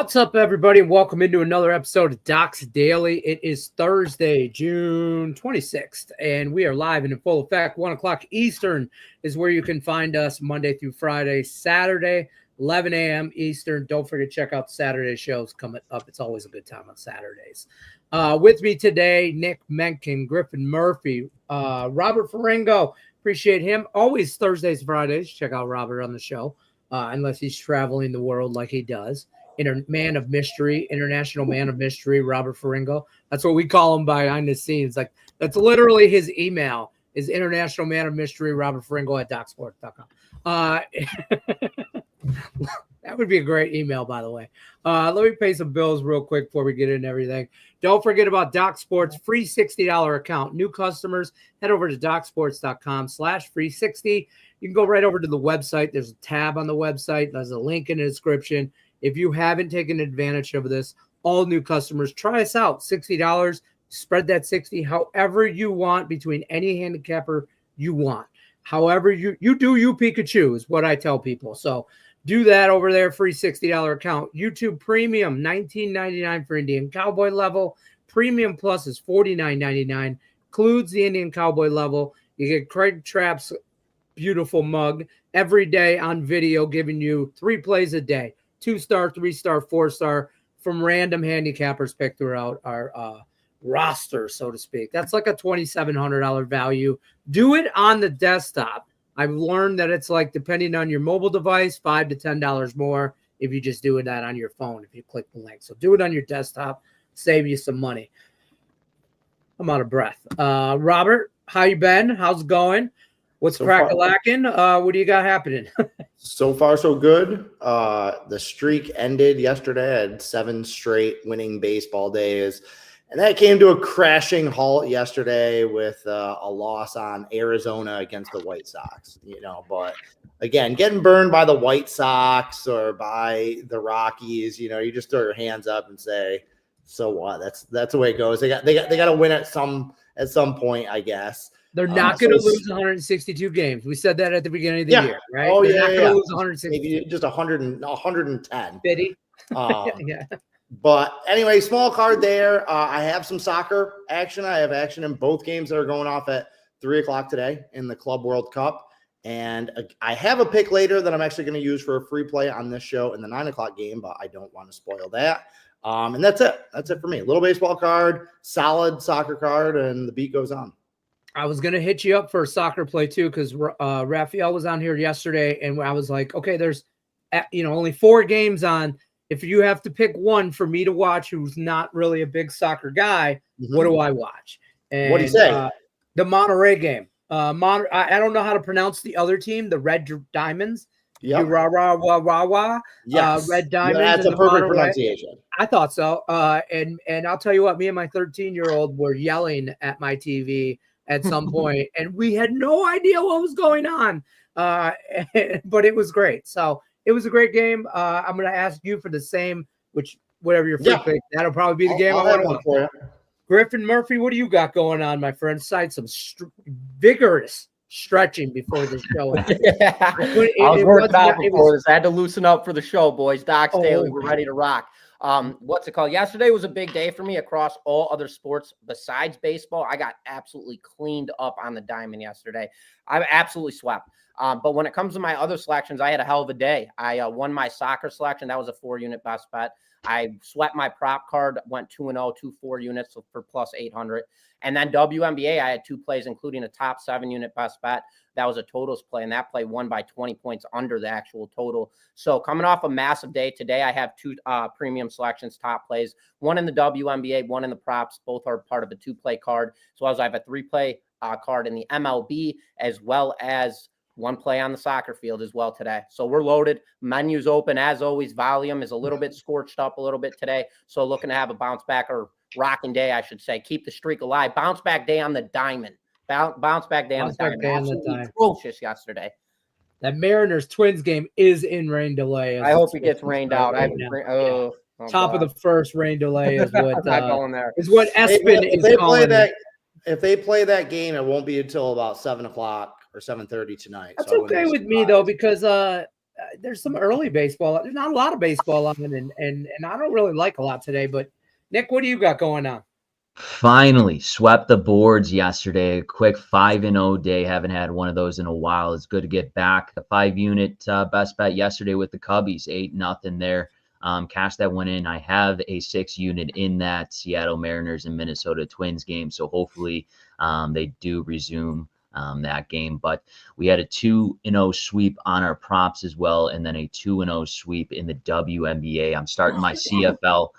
What's up, everybody, and welcome into another episode of Doc's Daily. It is Thursday, June 26th, and we are live and in full effect. 1 o'clock Eastern is where you can find us Monday through Friday. Saturday, 11 a.m. Eastern. Don't forget to check out the Saturday shows coming up. It's always a good time on Saturdays. With me today, Nick Menken, Griffin Murphy, Robert Ferringo. Appreciate him. Always Thursdays, Fridays. Check out Robert on the show, unless he's traveling the world like he does. International man of mystery, Robert Ferringo. That's what we call him behind the scenes. Like, that's literally his email is international man of mystery, Robert Ferringo at docsport.com. That would be a great email, by the way. Let me pay some bills real quick before we get into everything. Don't forget about Doc Sports, free $60 account. New customers, head over to docsports.com/free60. You can go right over to the website. There's a tab on the website. There's a link in the description. If you haven't taken advantage of this, all new customers, try us out. $60. Spread that 60 however you want between any handicapper you want. However you do, you Pikachu is what I tell people. So do that over there, free $60 account. YouTube Premium, $19.99 for Indian Cowboy level. Premium Plus is $49.99. Includes the Indian Cowboy level. You get Craig Trapp's beautiful mug every day on video, giving you 3 plays a day. 2-star, 3-star, 4-star from random handicappers picked throughout our roster, so to speak. That's like a $2,700 value. Do it on the desktop. I've learned that it's like, depending on your mobile device, $5 to $10 more if you just do that on your phone, if you click the link. So do it on your desktop, save you some money. I'm out of breath. Robert, how you been? How's it going? What's crack-a-lacking? What do you got happening? So far, so good. The streak ended yesterday. I had 7 straight winning baseball days. And that came to a crashing halt yesterday with a loss on Arizona against the White Sox. But again, getting burned by the White Sox or by the Rockies, you just throw your hands up and say, so what? That's the way it goes. They got to win at some point, I guess. They're not going to lose 162 games. We said that at the beginning of the year, right? Oh, They're not going to lose 160. Maybe just 110. Biddy. Yeah. But anyway, small card there. I have some soccer action. I have action in both games that are going off at 3 o'clock today in the Club World Cup. And I have a pick later that I'm actually going to use for a free play on this show in the 9 o'clock game, but I don't want to spoil that. And that's it. That's it for me. Little baseball card, solid soccer card, and the beat goes on. I was going to hit you up for a soccer play too, because Raphael was on here yesterday, and I was like, okay, there's only 4 games on. If you have to pick one for me to watch who's not really a big soccer guy, what do I watch? And, what do you say? The Monterey game. I don't know how to pronounce the other team, the Red Diamonds. Yep. Yes. Red Diamonds. Yeah, that's a perfect pronunciation. I thought so. And I'll tell you what, me and my 13-year-old were yelling at my TV at some point, and we had no idea what was going on. But it was great. So it was a great game. I'm going to ask you for the same, whatever your free pick. That'll probably be the game I want to watch for you. Griffin Murphy, what do you got going on, my friend? Besides some vigorous stretching before the show. I was working out before this. I had to loosen up for the show, boys. Doc's Daily, we're ready to rock. What's it called? Yesterday was a big day for me across all other sports besides baseball. I got absolutely cleaned up on the diamond yesterday. I absolutely swept. But when it comes to my other selections, I had a hell of a day. I won my soccer selection. That was a 4-unit best bet. I swept my prop card, went 2-0, 2 4-units for plus 800. And then WNBA, I had 2 plays, including a top 7-unit best bet. That was a totals play, and that play won by 20 points under the actual total. So coming off a massive day today, I have 2 premium selections, top plays, one in the WNBA, one in the props. Both are part of a 2-play card. So I have a 3-play card in the MLB, as well as 1 play on the soccer field as well today. So we're loaded. Menu's open as always. Volume is a little bit scorched up a little bit today. So looking to have a bounce back or rocking day, I should say. Keep the streak alive. Bounce back day on the diamond. Bounce back day on the diamond. Absolutely atrocious yesterday. That Mariners Twins game is in rain delay. I hope it gets rained out. Top of the first rain delay is what not going there. Is what Espen is calling it. If they play that game, it won't be until about 7 o'clock or 7:30 tonight. That's okay with me though, because there's some early baseball. There's not a lot of baseball on, and I don't really like a lot today. But Nick, what do you got going on? Finally swept the boards yesterday. A quick 5-0 day. Haven't had one of those in a while. It's good to get back. The 5-unit best bet yesterday with the Cubbies, 8-0 there. Cash that went in. I have a 6-unit in that Seattle Mariners and Minnesota Twins game. So hopefully they do resume that game. But we had a 2-0 sweep on our props as well, and then a 2-0 sweep in the WNBA. I'm starting my CFL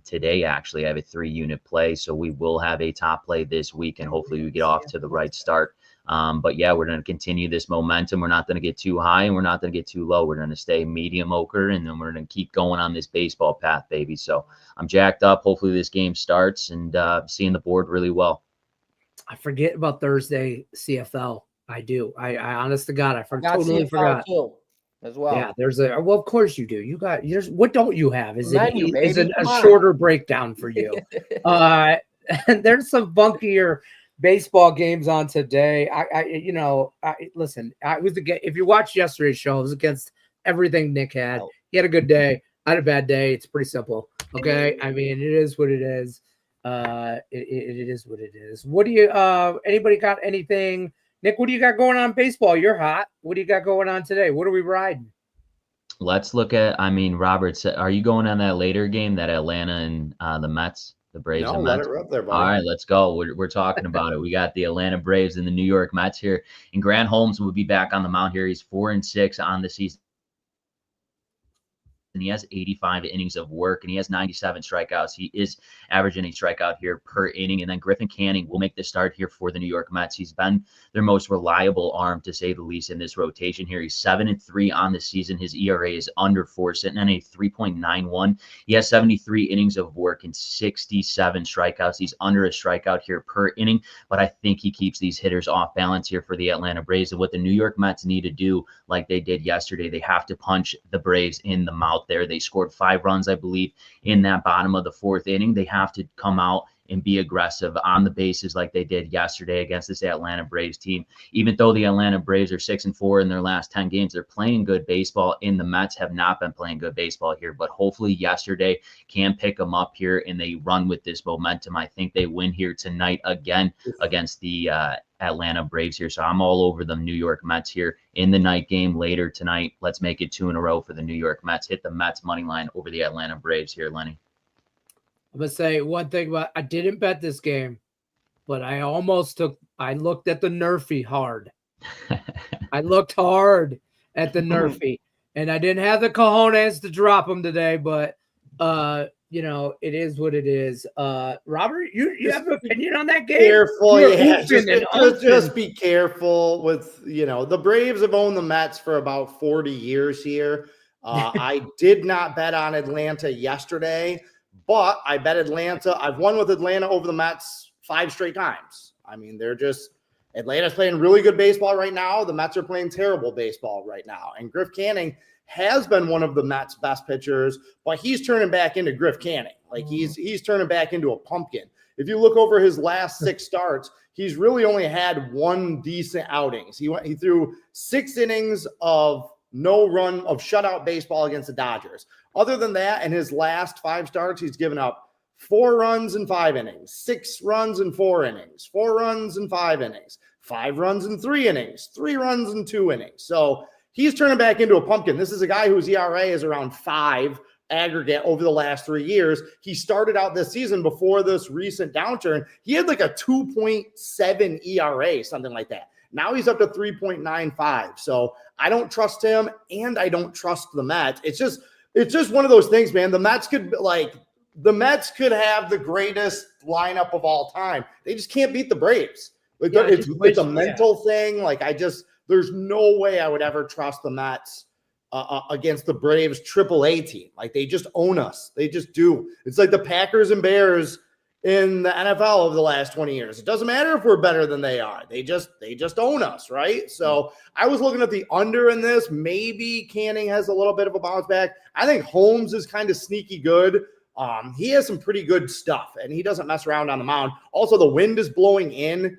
today. Actually, I have a 3-unit play, so we will have a top play this week, and hopefully we get off to the right start. But yeah, we're going to continue this momentum. We're not going to get too high and we're not going to get too low. We're going to stay mediocre, and then we're going to keep going on this baseball path, baby. So I'm jacked up. Hopefully this game starts, and seeing the board really well. I forget about Thursday CFL. I do. I honest to God, I totally forgot. Too, as well. Yeah, well, of course you do. What don't you have? Is it a shorter breakdown for you? There's some bunkier baseball games on today. Listen, if you watched yesterday's show, it was against everything Nick had. He had a good day. I had a bad day. It's pretty simple. Okay. I mean, it is what it is. It is what it is. What do you anybody got anything? Nick, what do you got going on in baseball? You're hot. What do you got going on today? What are we riding? Let's look at, Robert, are you going on that later game, that Atlanta and the Mets, the Braves and Mets? Let it rip there, buddy. All right, let's go. We're talking about it. We got the Atlanta Braves and the New York Mets here. And Grant Holmes will be back on the mound here. He's 4-6 on the season. And he has 85 innings of work, and he has 97 strikeouts. He is averaging a strikeout here per inning. And then Griffin will make the start here for the New York Mets. He's been their most reliable arm, to say the least, in this rotation here. He's 7-3 on the season. His ERA is under 4, sitting on a 3.91. He has 73 innings of work and 67 strikeouts. He's under a strikeout here per inning, but I think he keeps these hitters off balance here for the Atlanta Braves. And what the New York Mets need to do, like they did yesterday, they have to punch the Braves in the mouth there. They scored 5 runs, I believe, in that bottom of the 4th inning. They have to come out and be aggressive on the bases like they did yesterday against this Atlanta Braves team. Even though the Atlanta Braves are 6-4 in their last 10 games, they're playing good baseball, and the Mets have not been playing good baseball here. But hopefully yesterday can pick them up here and they run with this momentum. I think they win here tonight again against the Atlanta Braves here. So I'm all over the New York Mets here in the night game later tonight. Let's make it 2 in a row for the New York Mets. Hit the Mets money line over the Atlanta Braves here, Lenny. I'm going to say one thing about, I didn't bet this game, but I looked at the Nerfy hard. I looked hard at the Nerfy, and I didn't have the cojones to drop them today, but it is what it is. Robert, you have an opinion on that game? Careful, yeah. Just be careful with, the Braves have owned the Mets for about 40 years here. I did not bet on Atlanta yesterday, but I bet Atlanta. I've won with Atlanta over the Mets 5 straight times. I mean, Atlanta's playing really good baseball right now. The Mets are playing terrible baseball right now. And Griff Canning has been one of the Mets' best pitchers, but he's turning back into Griff Canning. Like he's turning back into a pumpkin. If you look over his last 6 starts, he's really only had 1 decent outings. He threw 6 innings of shutout baseball against the Dodgers. Other than that, in his last 5 starts, he's given up 4 runs in 5 innings, 6 runs in 4 innings, 4 runs in 5 innings, 5 runs in 3 innings, 3 runs in 2 innings. So he's turning back into a pumpkin. This is a guy whose ERA is around 5 aggregate over the last 3 years. He started out this season before this recent downturn. He had like a 2.7 ERA, something like that. Now he's up to 3.95. So I don't trust him, and I don't trust the Mets. It's just one of those things, man. The Mets could have the greatest lineup of all time. They just can't beat the Braves. It's a mental thing. There's no way I would ever trust the Mets against the Braves AAA team. Like, they just own us. They just do. It's like the Packers and Bears in the NFL over the last 20 years. It doesn't matter if we're better than they are. They just own us, right? So I was looking at the under in this. Maybe Canning has a little bit of a bounce back. I think Holmes is kind of sneaky good. He has some pretty good stuff, and he doesn't mess around on the mound. Also, the wind is blowing in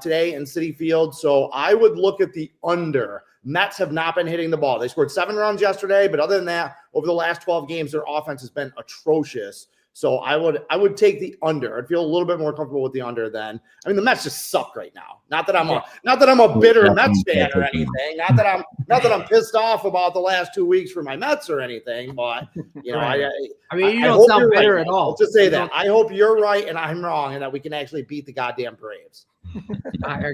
today in Citi Field, so I would look at the under Mets have not been hitting the ball. They scored 7 runs yesterday, but other than that, over the last 12 games, their offense has been atrocious. So I would take the under. I'd feel a little bit more comfortable with the under than. I mean, the Mets just suck right now. Not that I'm a bitter Mets fan or anything. Not that I'm pissed off about the last 2 weeks for my Mets or anything. But you know, I mean, you don't sound bitter at all. I'll just say that. I hope you're right and I'm wrong, and that we can actually beat the goddamn Braves.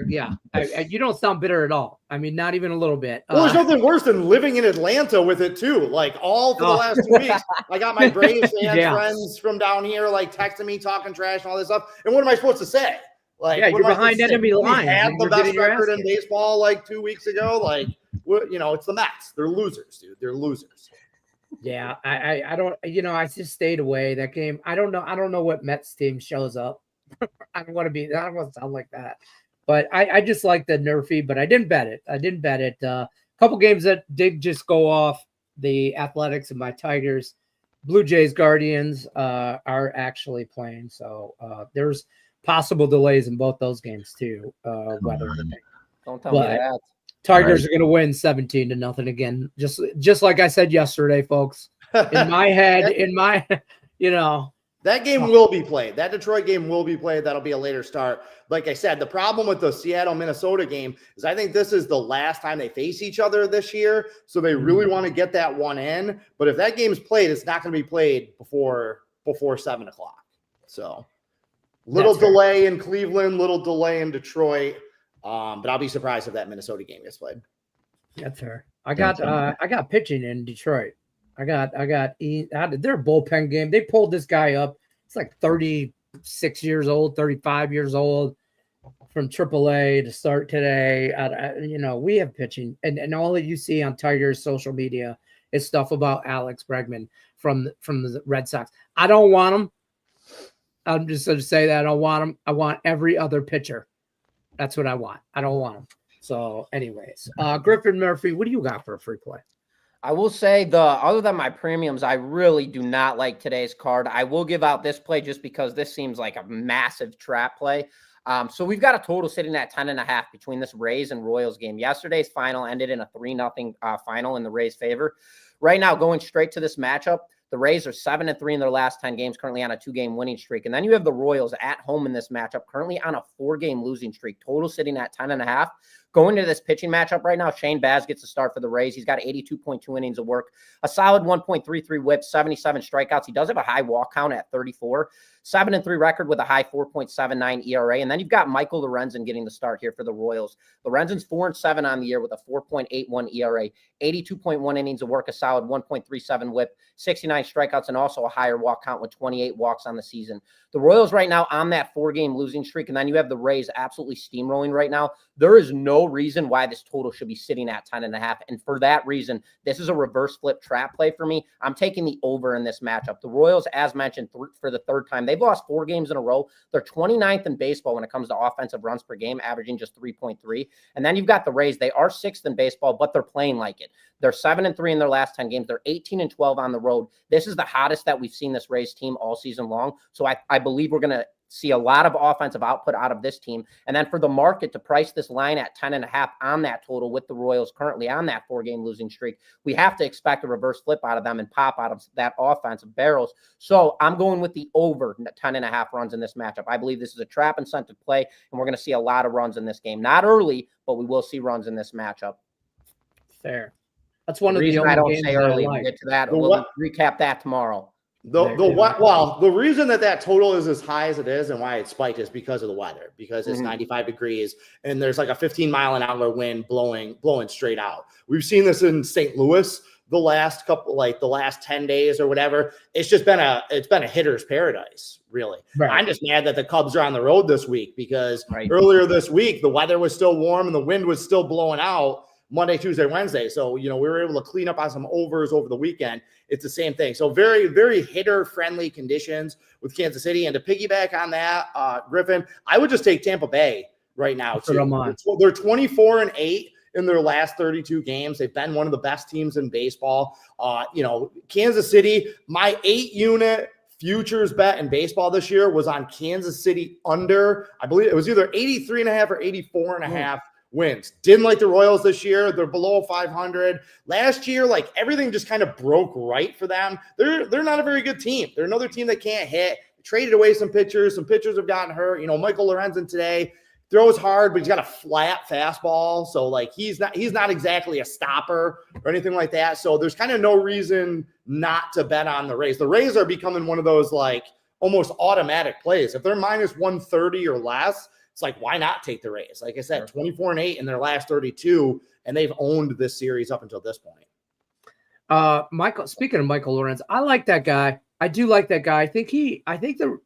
You don't sound bitter at all. I mean, not even a little bit. Well, there's nothing worse than living in Atlanta with it too. Like all for the last 2 weeks, I got my Braves fan friends from down here like texting me, talking trash and all this stuff. And what am I supposed to say? Like, you're behind enemy lines. We had the best record in baseball like 2 weeks ago. Like, you know, it's the Mets. They're losers, dude. They're losers. Yeah, I don't. You know, I just stayed away that game. I don't know what Mets team shows up. I don't want to sound like that. But I just like the nerfy, but I didn't bet it. A couple games that did just go off, the Athletics and my Tigers. Blue Jays Guardians are actually playing. So there's possible delays in both those games too. Weather. Don't tell me that. Tigers are going to win 17-0 again. Just like I said yesterday, folks. In my head, that game will be played. That Detroit game will be played. That'll be a later start. Like I said, the problem with the Seattle-Minnesota game is I think this is the last time they face each other this year. So they really want to get that one in. But if that game's played, it's not going to be played before 7 o'clock. So little delay in Cleveland, little delay in Detroit. But I'll be surprised if that Minnesota game gets played. That's fair. I got pitching in Detroit. I got their bullpen game. They pulled this guy up. It's like 36 years old, 35 years old from AAA to start today. We have pitching, and all that you see on Tigers social media is stuff about Alex Bregman from the Red Sox. I don't want him. I'm just going to say that I don't want him. I want every other pitcher. That's what I want. I don't want him. So, anyways, Griffin Murphy, what do you got for a free play? I will say other than my premiums, I really do not like today's card. I will give out this play just because this seems like a massive trap play. So we've got a total sitting at 10.5 between this Rays and Royals game. Yesterday's final ended in a 3-0 final in the Rays' favor. Right now, going straight to this matchup, the Rays are 7-3 in their last 10 games, currently on a 2-game winning streak. And then you have the Royals at home in this matchup, currently on a 4-game losing streak, total sitting at 10.5. Going into this pitching matchup right now, Shane Baz gets the start for the Rays. He's got 82.2 innings of work, a solid 1.33 whip, 77 strikeouts. He does have a high walk count at 34, 7-3 record with a high 4.79 ERA. And then you've got Michael Lorenzen getting the start here for the Royals. Lorenzen's 4-7 on the year with a 4.81 ERA, 82.1 innings of work, a solid 1.37 whip, 69 strikeouts, and also a higher walk count with 28 walks on the season. The Royals right now on that 4-game losing streak, and then you have the Rays absolutely steamrolling right now. There is no reason why this total should be sitting at 10.5. And for that reason, this is a reverse flip trap play for me. I'm taking the over in this matchup. The Royals, as mentioned, for the third time, they've lost 4 games in a row. They're 29th in baseball when it comes to offensive runs per game, averaging just 3.3. And then you've got the Rays. They are 6th in baseball, but they're playing like it. They're 7-3 in their last 10 games. They're 18-12 on the road. This is the hottest that we've seen this Rays team all season long. So I believe we're going to see a lot of offensive output out of this team. And then for the market to price this line at 10.5 on that total with the Royals currently on that 4-game losing streak, we have to expect a reverse flip out of them and pop out of that offensive barrels. So I'm going with the over 10.5 runs in this matchup. I believe this is a trap incentive play, and we're going to see a lot of runs in this game. Not early, but we will see runs in this matchup. Fair. That's one of the only I don't games say early. Like. We'll get to that. We'll recap that tomorrow. The reason that total is as high as it is and why it spiked is because of the weather, because it's 95 degrees and there's like a 15-mile-an-hour wind blowing straight out. We've seen this in St. Louis the last 10 days or whatever. It's just been a hitter's paradise, really. Right. I'm just mad that the Cubs are on the road this week because earlier this week the weather was still warm and the wind was still blowing out Monday, Tuesday, Wednesday. So, we were able to clean up on some overs over the weekend. It's the same thing. So very, very hitter-friendly conditions with Kansas City. And to piggyback on that, Griffin, I would just take Tampa Bay right now, too. They're 24-8 in their last 32 games. They've been one of the best teams in baseball. Kansas City, my 8-unit futures bet in baseball this year was on Kansas City under. I believe it was either 83.5 or 84.5. wins. Didn't like the Royals this year. They're below 500. Last year, like everything just kind of broke right for them. They're not a very good team. They're another team that can't hit. Traded away some pitchers. Some pitchers have gotten hurt. You know, Michael Lorenzen today throws hard, but he's got a flat fastball. So like he's not exactly a stopper or anything like that. So there's kind of no reason not to bet on the Rays. The Rays are becoming one of those like almost automatic plays. If they're minus 130 or less, it's like, why not take the Rays? Like I said, 24-8 in their last 32, and they've owned this series up until this point. Michael, speaking of Michael Lorenzen, I like that guy. I do like that guy. I think the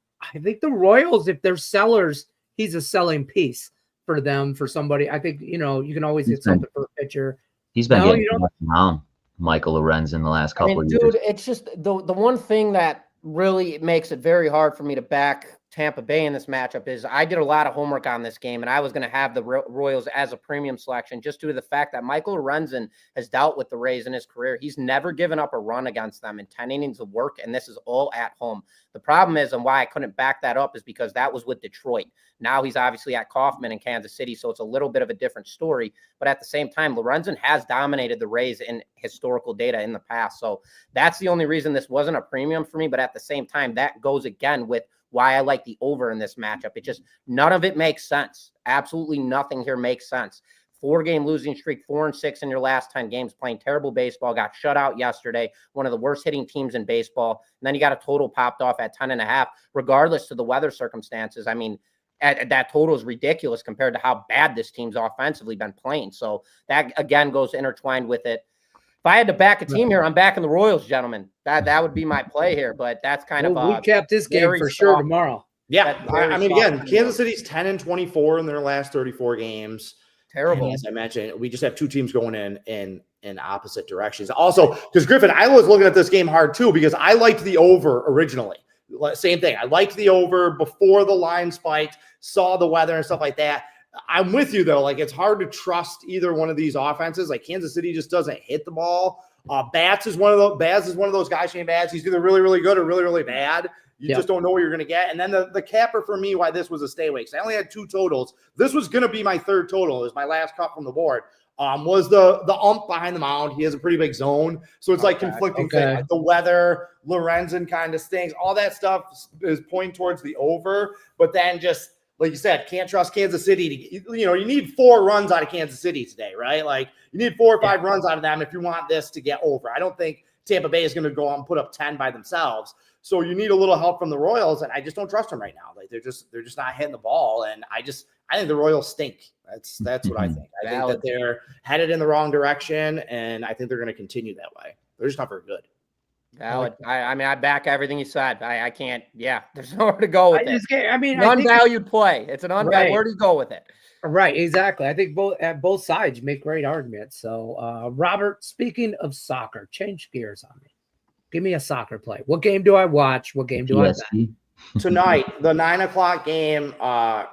Royals, if they're sellers, he's a selling piece for them, for somebody. I think, you know, you can always get something for a pitcher. He's been getting down, Michael Lorenzen, in the last couple of years. Dude, it's just the one thing that really makes it very hard for me to back Tampa Bay in this matchup is I did a lot of homework on this game, and I was going to have the Royals as a premium selection just due to the fact that Michael Lorenzen has dealt with the Rays in his career. He's never given up a run against them in 10 innings of work, and this is all at home. The problem is, and why I couldn't back that up, is because that was with Detroit. Now he's obviously at Kauffman in Kansas City, so it's a little bit of a different story. But at the same time, Lorenzen has dominated the Rays in historical data in the past. So that's the only reason this wasn't a premium for me. But at the same time, that goes again with why I like the over in this matchup. It just, none of it makes sense. Absolutely nothing here makes sense. 4-game losing streak, 4-6 in your last 10 games, playing terrible baseball, got shut out yesterday, one of the worst hitting teams in baseball. And then you got a total popped off at 10.5, regardless to the weather circumstances. I mean, that total is ridiculous compared to how bad this team's offensively been playing. So that, again, goes intertwined with it. If I had to back a team here, I'm backing the Royals, gentlemen. That would be my play here, but that's kind of we kept this game for sure tomorrow. Yeah, I mean, again, Kansas City's 10-24 in their last 34 games. Terrible. And as I mentioned, we just have two teams going in opposite directions. Also, because Griffin, I was looking at this game hard too because I liked the over originally. Same thing. I liked the over before the line spiked, saw the weather and stuff like that. I'm with you though. Like, it's hard to trust either one of these offenses. Like, Kansas City just doesn't hit the ball. Baz is one of those guys, Shane Baz. He's either really, really good or really, really bad. You just don't know what you're going to get. And then the capper for me, why this was a stay away, because I only had 2 totals. This was going to be my third total. It was my last cut from the board. Was the ump behind the mound. He has a pretty big zone. So it's like conflicting things. Like the weather, Lorenzen kind of stinks. All that stuff is pointing towards the over. But then just, like you said, can't trust Kansas City. You need 4 runs out of Kansas City today, right? Like, you need 4 or 5 runs out of them if you want this to get over. I don't think Tampa Bay is going to go out and put up 10 by themselves. So you need a little help from the Royals, and I just don't trust them right now. Like, they're just not hitting the ball, and I think the Royals stink. That's what I think. I think that they're headed in the wrong direction, and I think they're going to continue that way. They're just not very good. Valid. I mean, I back everything you said. I can't. Yeah, there's nowhere to go with it. An unvalued play. It's an unvalued. Right. Where do you go with it? Right, exactly. I think both sides make great arguments. So, Robert, speaking of soccer, change gears on me. Give me a soccer play. What game do I watch? What game do I bet? Tonight, the 9:00 game,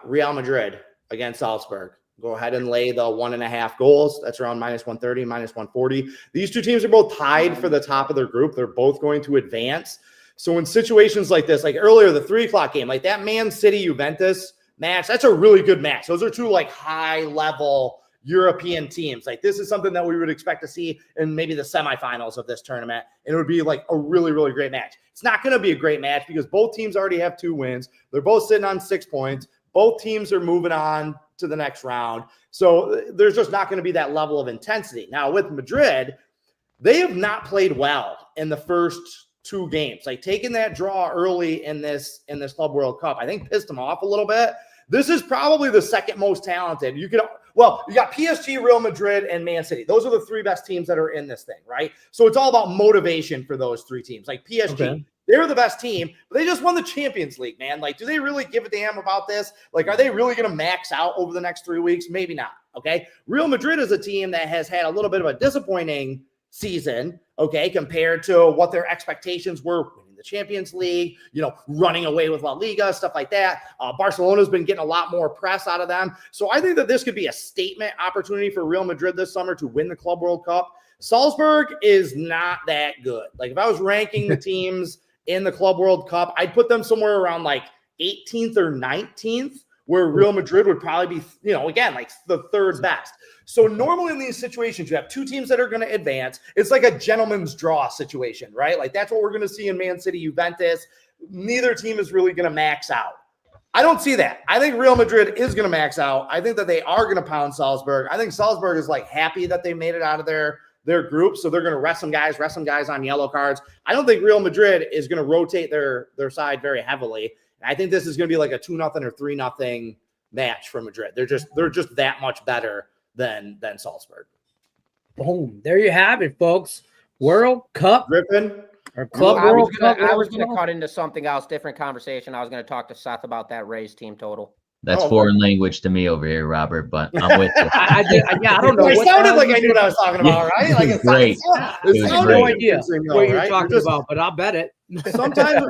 Real Madrid against Salzburg. Go ahead and lay the 1.5 goals. That's around -130, -140. These two teams are both tied for the top of their group. They're both going to advance. So in situations like this, like earlier, the 3:00 game, like that Man City Juventus match, that's a really good match. Those are two like high-level European teams. Like, this is something that we would expect to see in maybe the semifinals of this tournament. And it would be like a really, really great match. It's not going to be a great match because both teams already have 2 wins. They're both sitting on 6 points. Both teams are moving on to the next round. So there's just not going to be that level of intensity. Now with Madrid, they have not played well in the first 2 games. Like, taking that draw early in this Club World Cup, I think pissed them off a little bit. This is probably the second most talented. You got PSG, Real Madrid, and Man City. Those are the 3 best teams that are in this thing, right? So it's all about motivation for those 3 teams. Like PSG, they're the best team, but they just won the Champions League, man. Like, do they really give a damn about this? Like, are they really going to max out over the next 3 weeks? Maybe not, okay? Real Madrid is a team that has had a little bit of a disappointing season, okay, compared to what their expectations were winning the Champions League, running away with La Liga, stuff like that. Barcelona's been getting a lot more press out of them. So I think that this could be a statement opportunity for Real Madrid this summer to win the Club World Cup. Salzburg is not that good. Like, if I was ranking the teams in the Club World Cup, I'd put them somewhere around like 18th or 19th, where Real Madrid would probably be, again, like the third best. So normally in these situations, you have two teams that are going to advance. It's like a gentleman's draw situation, right? Like that's what we're going to see in Man City, Juventus. Neither team is really going to max out. I don't see that. I think Real Madrid is going to max out. I think that they are going to pound Salzburg. I think Salzburg is like happy that they made it out of their group. So they're going to rest some guys on yellow cards. I don't think Real Madrid is going to rotate their side very heavily. I think this is going to be like a 2-0 or 3-0 match for Madrid. They're just that much better than Salzburg. Boom. There you have it, folks. World Cup. Griffin. Or Club World Cup. I was going to cut into something else, different conversation. I was going to talk to Seth about that Rays team total. That's foreign language to me over here, Robert, but I'm with you. I don't know. It sounded like I knew what I was talking about, right? Like it's great. I have no idea what you're talking about, but I'll bet it. Sometimes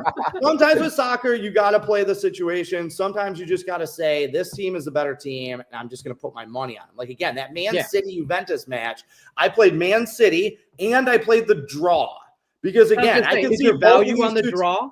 with soccer, you got to play the situation. Sometimes you just got to say, this team is a better team, and I'm just going to put my money on it. Like, again, that Man City-Juventus match, I played Man City, and I played the draw. Because, again, I can see value on the draw.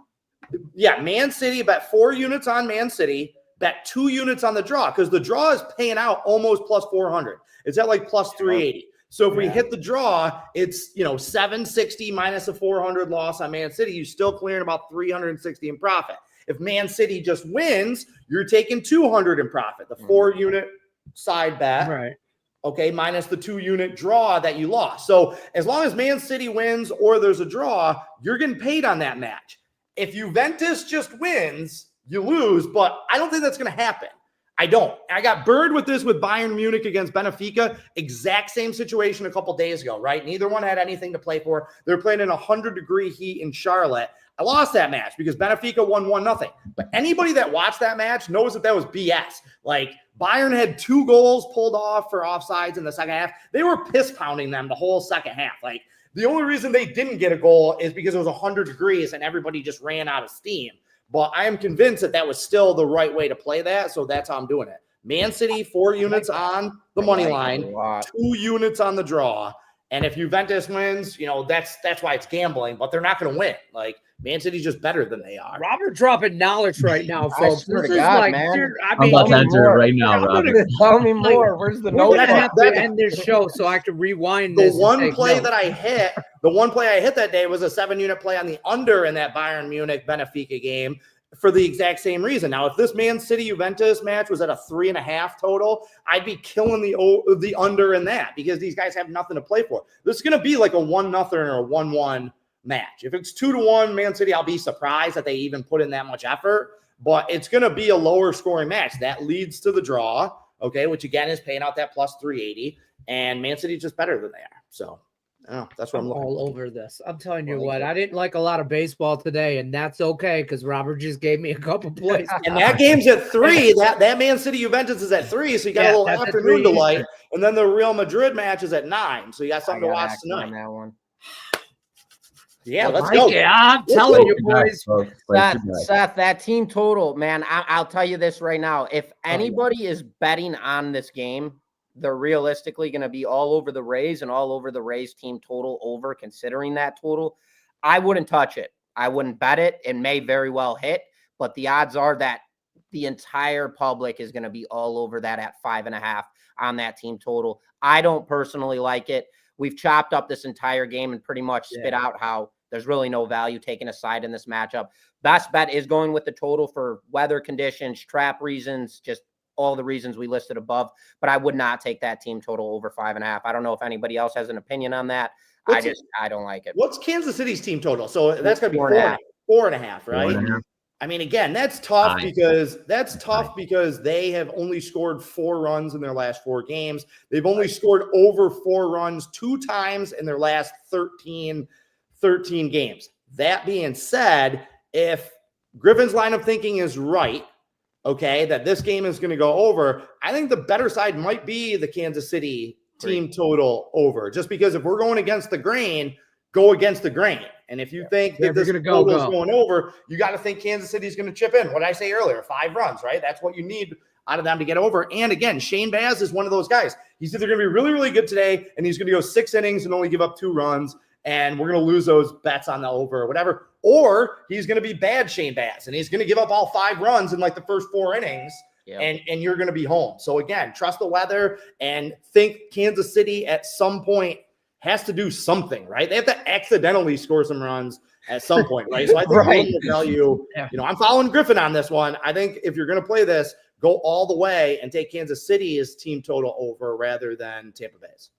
Yeah, Man City, bet 4 units on Man City, bet 2 units on the draw, because the draw is paying out almost plus 400. It's at like plus 380. So if we hit the draw, it's 760 minus a 400 loss on Man City. You're still clearing about 360 in profit. If Man City just wins, you're taking 200 in profit. The 4-unit side bet, right? Okay, minus the 2-unit draw that you lost. So as long as Man City wins or there's a draw, you're getting paid on that match. If Juventus just wins, you lose, but I don't think that's going to happen. I don't. I got burned with this with Bayern Munich against Benfica. Exact same situation a couple days ago, right? Neither one had anything to play for. They're playing in 100-degree heat in Charlotte. I lost that match because Benfica won 1-0. But anybody that watched that match knows that was BS. Like, Bayern had 2 goals pulled off for offsides in the second half. They were piss-pounding them the whole second half. Like, the only reason they didn't get a goal is because it was 100 degrees and everybody just ran out of steam. But I am convinced that was still the right way to play that, so that's how I'm doing it. Man City, 4 units on the money line, 2 units on the draw. And if Juventus wins, that's why it's gambling, but they're not going to win. Like, Man City's just better than they are. Robert dropping knowledge right now, folks. This is God, man. I'm about to enter it right now, Robert. Tell me more. Where's the note? We're gonna have to end this show so I can rewind this. The one play I hit that day was a 7-unit play on the under in that Bayern Munich Benfica game for the exact same reason. Now, if this Man City Juventus match was at a 3.5 total, I'd be killing the under in that because these guys have nothing to play for. This is going to be like a 1-0 or a 1-1 match. If it's 2-1 Man City, I'll be surprised that they even put in that much effort, but it's going to be a lower scoring match. That leads to the draw, okay, which again is paying out that plus 380, and Man City's just better than they are. So, that's what I'm looking all over this. I'm telling you what, I didn't like a lot of baseball today, and that's okay because Robert just gave me a couple plays. And that game's at 3. That Man City Juventus is at 3, so you got a little afternoon delight. And then the Real Madrid match is at 9, so you got something to watch tonight. On that one. Yeah, let's go. Yeah, I'm telling you, boys. Seth, that team total, man, I'll tell you this right now. If anybody is betting on this game, they're realistically going to be all over the Rays and all over the Rays team total over, considering that total. I wouldn't touch it. I wouldn't bet it. It may very well hit, but the odds are that the entire public is going to be all over that at 5.5 on that team total. I don't personally like it. We've chopped up this entire game and pretty much spit out how there's really no value taking a side in this matchup. Best bet is going with the total for weather conditions, trap reasons, just all the reasons we listed above. But I would not take that team total over 5.5. I don't know if anybody else has an opinion on that. I don't like it. What's Kansas City's team total? So that's going to be 4.5, right? 4.5. I mean, again, that's tough because they have only scored 4 runs in their last 4 games. They've only scored over 4 runs 2 times in their last 13 games. That being said, if Griffin's line of thinking is right, okay, that this game is going to go over, I think the better side might be the Kansas City team total over. Just because if we're going against the grain, go against the grain. And if you think that this total is going over, you got to think Kansas City is going to chip in. What did I say earlier? 5 runs, right? That's what you need out of them to get over. And again, Shane Baz is one of those guys. He's either going to be really, really good today, and he's going to go 6 innings and only give up 2 runs, and we're going to lose those bets on the over or whatever. Or he's going to be bad Shane Baz, and he's going to give up all 5 runs in like the first 4 innings, and you're going to be home. So again, trust the weather and think Kansas City at some point has to do something, right? They have to accidentally score some runs at some point, right? So I think Right. will tell you, I'm following Griffin on this one. I think if you're going to play this, go all the way and take Kansas City as team total over rather than Tampa Bay's.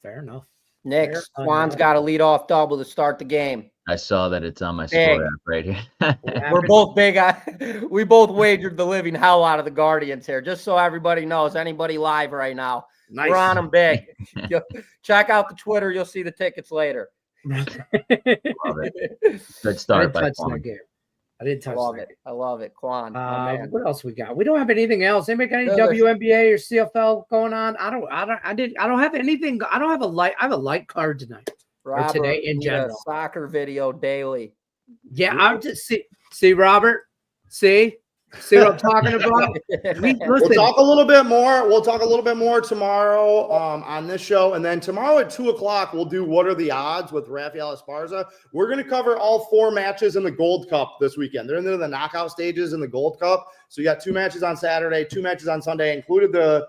Fair enough. Nick, Juan's got a leadoff double to start the game. I saw that it's on my score app right here. We're both big. We both wagered the living hell out of the Guardians here, just so everybody knows. Anybody live right now, Nice. We're on them big. Check out the Twitter. You'll see the tickets later. Love it. Good start by Quan. I didn't touch it. I love it, Quan. What else we got? We don't have anything else. Anybody got any WNBA or CFL going on? I don't have anything. I don't have a light. I have a light card tonight. Robert, or today in general. Soccer video daily. Yeah, I'm just see Robert. See what I'm talking about? We'll talk a little bit more. We'll talk a little bit more tomorrow on this show. And then tomorrow at 2:00, we'll do What Are the Odds with Rafael Esparza. We're going to cover all 4 matches in the Gold Cup this weekend. They're in the knockout stages in the Gold Cup. So you got 2 matches on Saturday, 2 matches on Sunday, included the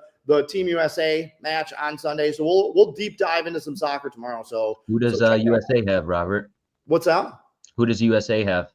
Team USA match on Sunday. So we'll deep dive into some soccer tomorrow. So who does USA have, Robert? What's that? Who does USA have?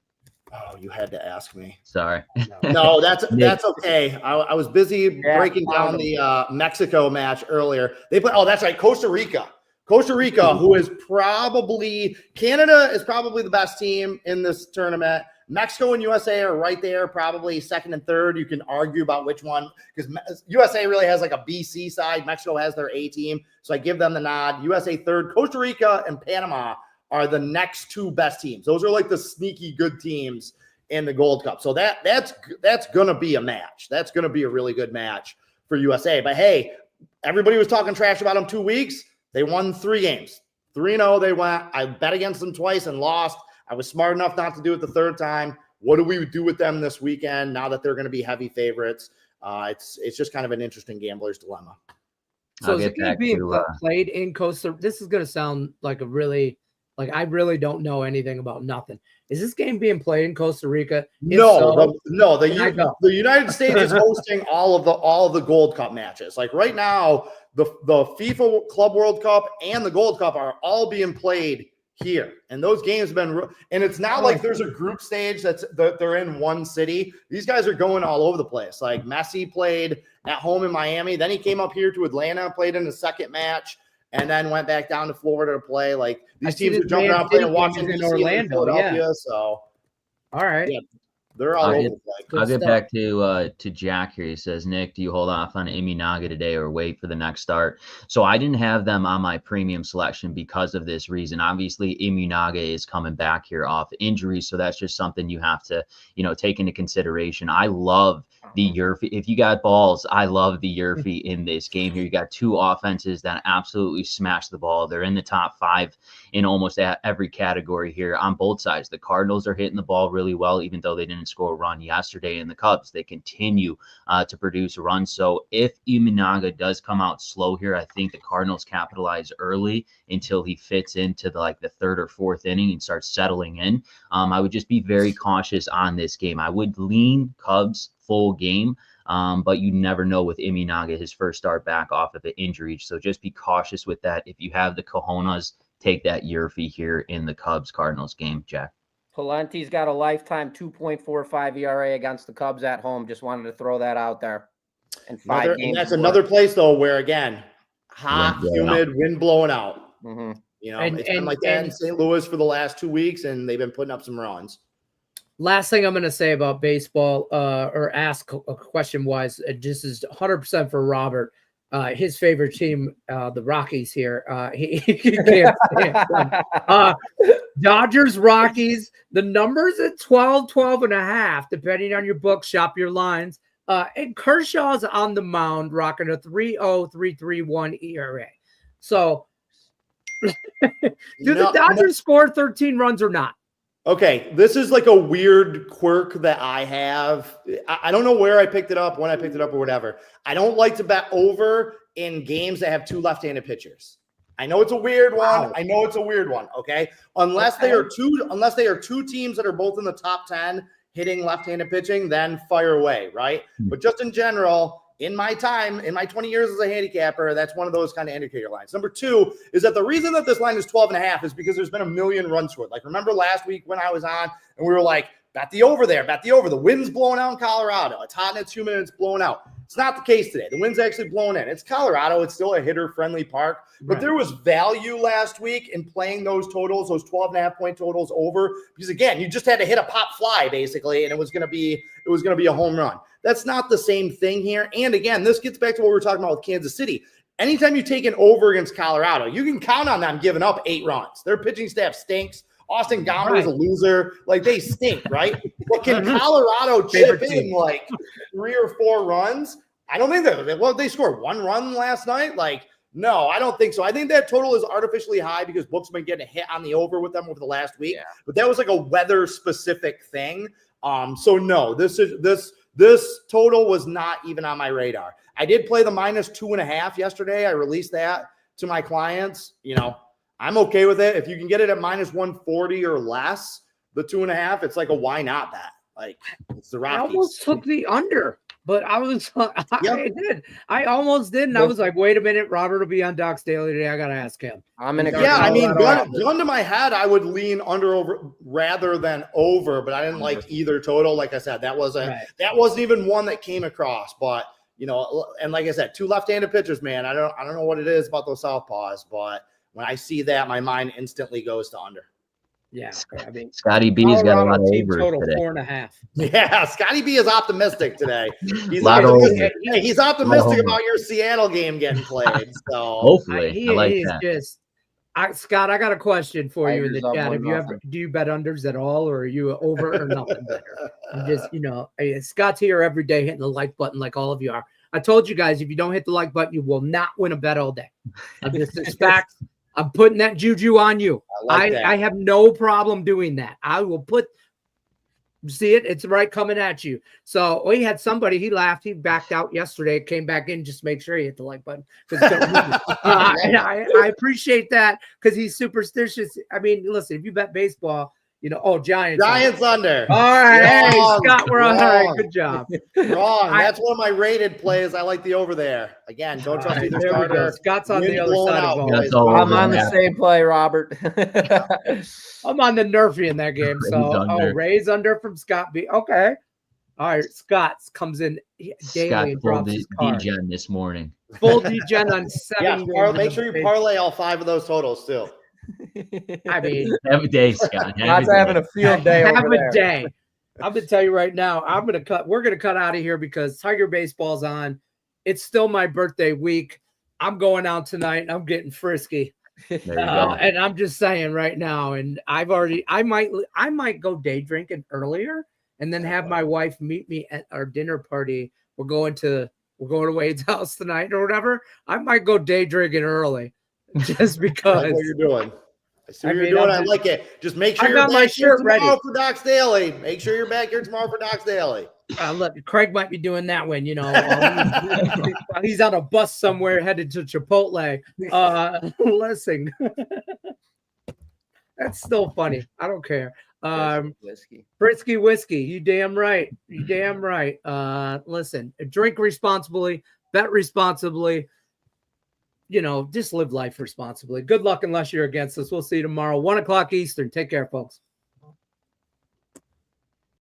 Oh, you had to ask me. Sorry. No, that's okay. I was busy breaking down the Mexico match earlier. They play. Oh, that's right. Costa Rica, who is probably Canada is probably the best team in this tournament. Mexico and USA are right there, probably second and third. You can argue about which one because USA really has like a BC side. Mexico has their A team, so I give them the nod. USA third. Costa Rica and Panama are the next 2 best teams. Those are like the sneaky good teams in the Gold Cup. So that's going to be a match. That's going to be a really good match for USA. But hey, everybody was talking trash about them 2 weeks. They won 3 games. 3-0 they went. I bet against them twice and lost. I was smart enough not to do it the 3rd time. What do we do with them this weekend now that they're going to be heavy favorites? It's just kind of an interesting gambler's dilemma. So is it going to be played in Costa? This is going to sound like I really don't know anything about nothing. Is this game being played in Costa Rica? No. The United States is hosting all of the Gold Cup matches. Like right now, the FIFA Club World Cup and the Gold Cup are all being played here, and those games have been. And it's not like there's a group stage that they're in one city. These guys are going all over the place. Like Messi played at home in Miami, then he came up here to Atlanta, played in the 2nd match, and then went back down to Florida to play. Like these teams are jumping around playing Washington, in Orlando, Philadelphia. So, all right, they're all over the place. I'll get back to Jack here. He says, Nick, do you hold off on Immunaga today or wait for the next start? So I didn't have them on my premium selection because of this reason. Obviously, Immunaga is coming back here off injury, so that's just something you have to take into consideration. I love the Yurfi. If you got balls, I love the Yurfi in this game here. You got 2 offenses that absolutely smash the ball. They're in the top 5 in almost every category here on both sides. The Cardinals are hitting the ball really well, even though they didn't score a run yesterday. And the Cubs, they continue to produce a run. So if Immunaga does come out slow here, I think the Cardinals capitalize early until he fits into the 3rd or 4th inning and starts settling in. I would just be very cautious on this game. I would lean Cubs full game, but you never know with Immunaga, his first start back off of the injury. So just be cautious with that. If you have the cojones, take that Yurfi here in the Cubs-Cardinals game, Jack. Palenti's got a lifetime 2.45 ERA against the Cubs at home. Just wanted to throw that out there. And that's another place, though, where, again, hot, humid, wind blowing out. Mm-hmm. It's been like that in St. Louis for the last 2 weeks, and they've been putting up some runs. Last thing I'm going to say about baseball, or ask a question-wise, this is 100% for Robert. His favorite team, the Rockies here. He can't stand Dodgers, Rockies. The number's at 12.5, depending on your book. Shop your lines. And Kershaw's on the mound, rocking a 3.0331 ERA. So, do the Dodgers score 13 runs or not? Okay, this is like a weird quirk that I have. I don't know where I picked it up, when I picked it up, or whatever. I don't like to bet over in games that have 2 left-handed pitchers. I know it's a weird one. Okay, unless they are two teams that are both in the top 10 hitting left-handed pitching, then fire away, right? But just in general, in my time, in my 20 years as a handicapper, that's one of those kind of indicator lines. Number two is that the reason that this line is 12.5 is because there's been a million runs to it. Like, remember last week when I was on and we were like, bet the over there, bet the over. The wind's blowing out in Colorado. It's hot and it's humid and it's blowing out. It's not the case today. The wind's actually blowing in. It's Colorado. It's still a hitter-friendly park. But there was value last week in playing those totals, those 12.5-point totals over. Because, again, you just had to hit a pop fly, basically, and it was going to be a home run. That's not the same thing here. And, again, this gets back to what we were talking about with Kansas City. Anytime you take an over against Colorado, you can count on them giving up 8 runs. Their pitching staff stinks. Austin Gomber is a loser. Like, they stink, right? But can Colorado chip in like 3 or 4 runs? I don't think they scored 1 run last night. Like, no, I don't think so. I think that total is artificially high because books have been getting a hit on the over with them over the last week. Yeah. But that was like a weather specific thing. So no, this total was not even on my radar. I did play the -2.5 yesterday. I released that to my clients. You know, I'm okay with it. If you can get it at -140 or less, the 2.5, it's like a why not bet. Like, it's the Rockies. I almost took the under, but I did. I almost did, and I was like, wait a minute, Robert will be on Doc's Daily today. I gotta ask him. I mean, gun to my head, I would lean under over rather than over, but I didn't like either total. Like I said, that wasn't even one that came across. But you know, and like I said, 2 left-handed pitchers, man. I don't know what it is about those southpaws, but when I see that, my mind instantly goes to under. Yeah, I mean, Scotty B's got a lot of overs total today. 4.5. Yeah, Scotty B is optimistic today. He's optimistic about your Seattle game getting played. So hopefully, I like that. Scott, I got a question for you in the chat. Do you bet unders at all, or are you over or nothing better? I'm just, Scott's here every day hitting the like button like all of you are. I told you guys, if you don't hit the like button, you will not win a bet all day. It's facts. I'm putting that juju on you. I have no problem doing that. I will see it. It's right coming at you. So we had somebody, he laughed. He backed out yesterday, came back in just to make sure he hit the like button. And I appreciate that because he's superstitious. I mean, listen, if you bet baseball, Giants under. All right. Hey, Scott, we're on. All right. Good job. Wrong. That's one of my rated plays. I like the over there. Again, don't trust either starter. Scott's on the other side of I'm on the same play, Robert. I'm on the Nerfy in that game. So, Rays under from Scott B. Okay. All right. Scott comes in daily and drops his card. D-Gen this morning. Full D-Gen on 7. Yeah, make sure you parlay all 5 of those totals too. I mean, have a day, Scott. Scott's having a field day. Have a day. I'm gonna tell you right now. We're gonna cut out of here because Tiger baseball's on. It's still my birthday week. I'm going out tonight and I'm getting frisky. And I'm just saying right now. And I might go day drinking earlier and then have my wife meet me at our dinner party. We're going to Wade's house tonight or whatever. I might go day drinking early. Just because. That's what you're doing. I see what you're doing. I like it. Just make sure you're back here tomorrow for Doc's Daily. Make sure you're back here tomorrow for Doc's Daily. Look, Craig might be doing that when, he's on a bus somewhere headed to Chipotle. Listen, that's still funny. I don't care. Frisky whiskey. You damn right. Listen, drink responsibly, bet responsibly. Just live life responsibly. Good luck unless you're against us. We'll see you tomorrow, 1:00 Eastern. Take care, folks.